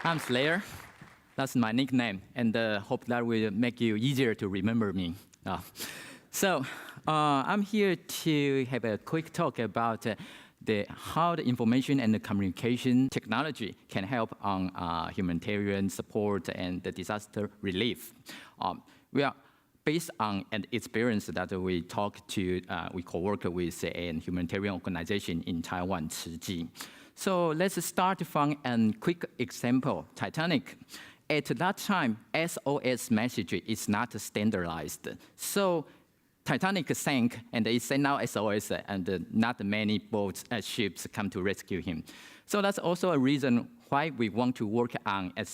I'm Slayer. That's my nickname, and hope that will make you easier to remember me. I'm here to have a quick talk about how the information and the communication technology can help on humanitarian support and the disaster relief. We are based on an experience that we co-work with a humanitarian organization in Taiwan, Chiji. So let's start from a quick example, Titanic. At that time, SOS message is not standardized. So Titanic sank, and it sent out SOS, and not many boats, ships come to rescue him. So that's also a reason why we want to work on a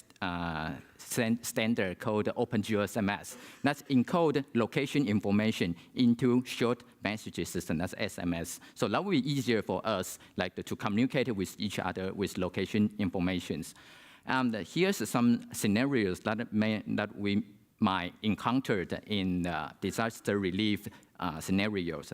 standard called Open GeoSMS. That's encode location information into short message system, that's SMS. So that will be easier for us to communicate with each other with location informations. And here's some scenarios that we might encounter in disaster relief scenarios.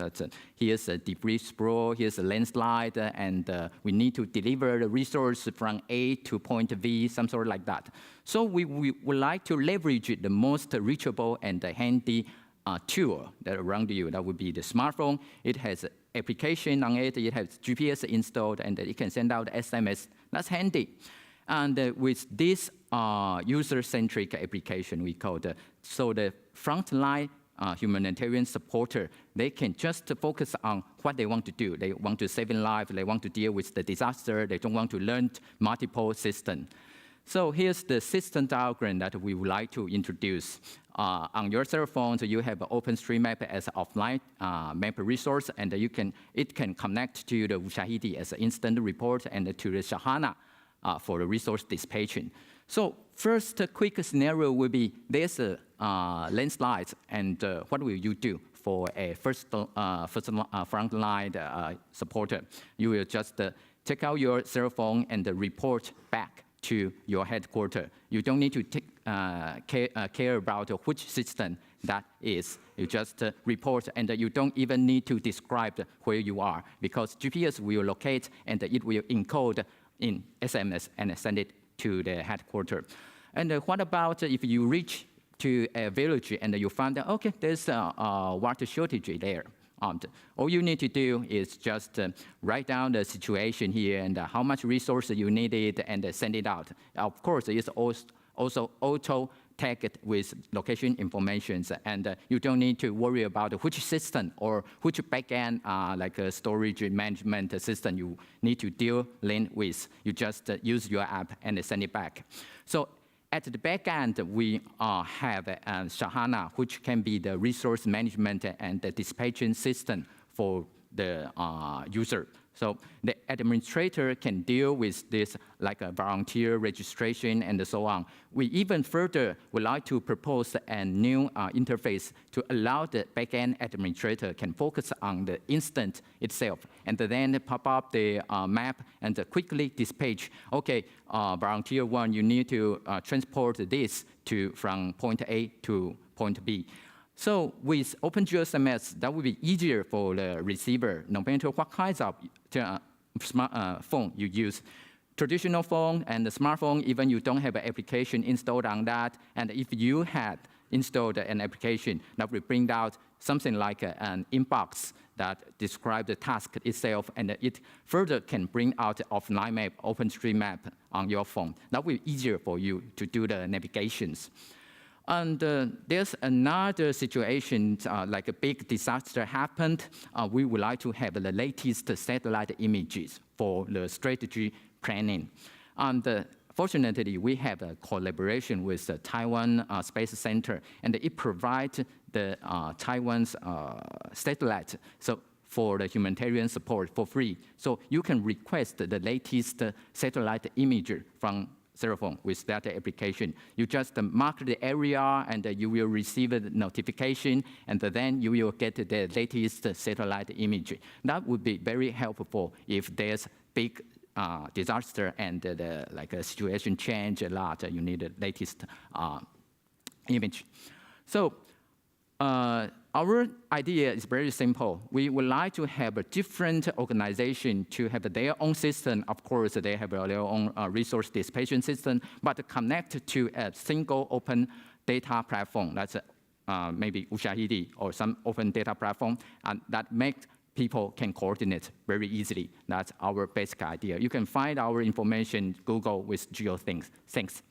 Here's a debris sprawl, here's a landslide, and we need to deliver the resource from A to point V, some sort like that. So we would like to leverage the most reachable and handy tool that around you. That would be the smartphone. It has application on it, it has GPS installed, and it can send out SMS. That's handy. And with this user-centric application, we call so the frontline humanitarian supporter, they can just focus on what they want to do. They want to save lives, they want to deal with the disaster, they don't want to learn multiple systems. So here's the system diagram that we would like to introduce. On your cell phone, so you have OpenStreetMap as an offline map resource, and it can connect to the Ushahidi as an instant report and to the Sahana for the resource dispatching. So first quick scenario will be there's a landslide, and what will you do for a first frontline supporter? You will just take out your cell phone and report back to your headquarters. You don't need to care about which system that is. You just report, and you don't even need to describe where you are, because GPS will locate and it will encode in SMS and send it to the headquarters. And what about if you reach to a village and you find that, okay, there's a water shortage there. All you need to do is just write down the situation here and how much resources you needed and send it out. Of course, it's also auto-tagged with location information, and you don't need to worry about which system or which backend, like a storage management system you need to deal with. You just use your app and send it back. So at the back end, we have Sahana, which can be the resource management and the dispatching system for the user. So the administrator can deal with this like a volunteer registration and so on. We even further would like to propose a new interface to allow the backend administrator can focus on the instant itself and then pop up the map and quickly dispatch. Okay, volunteer one, you need to transport this from point A to point B. So with Open GeoSMS, that would be easier for the receiver, no matter what kinds of phone you use. Traditional phone and the smartphone, even you don't have an application installed on that, and if you had installed an application, that will bring out something like an inbox that describes the task itself, and it further can bring out offline map, OpenStreetMap on your phone. That will be easier for you to do the navigations. And there's another situation, like a big disaster happened. We would like to have the latest satellite images for the strategy planning. And fortunately, we have a collaboration with the Taiwan Space Center, and it provides the Taiwan's satellite for the humanitarian support for free. So you can request the latest satellite image from cell phone with that application. You just mark the area and you will receive a notification, and then you will get the latest satellite image. That would be very helpful if there's big disaster and a situation change a lot. You need the latest image. So our idea is very simple. We would like to have a different organization to have their own system. Of course, they have their own resource dissipation system, but connect to a single open data platform. That's maybe Ushahidi or some open data platform, and that makes people can coordinate very easily. That's our basic idea. You can find our information Google with GeoThings. Thanks.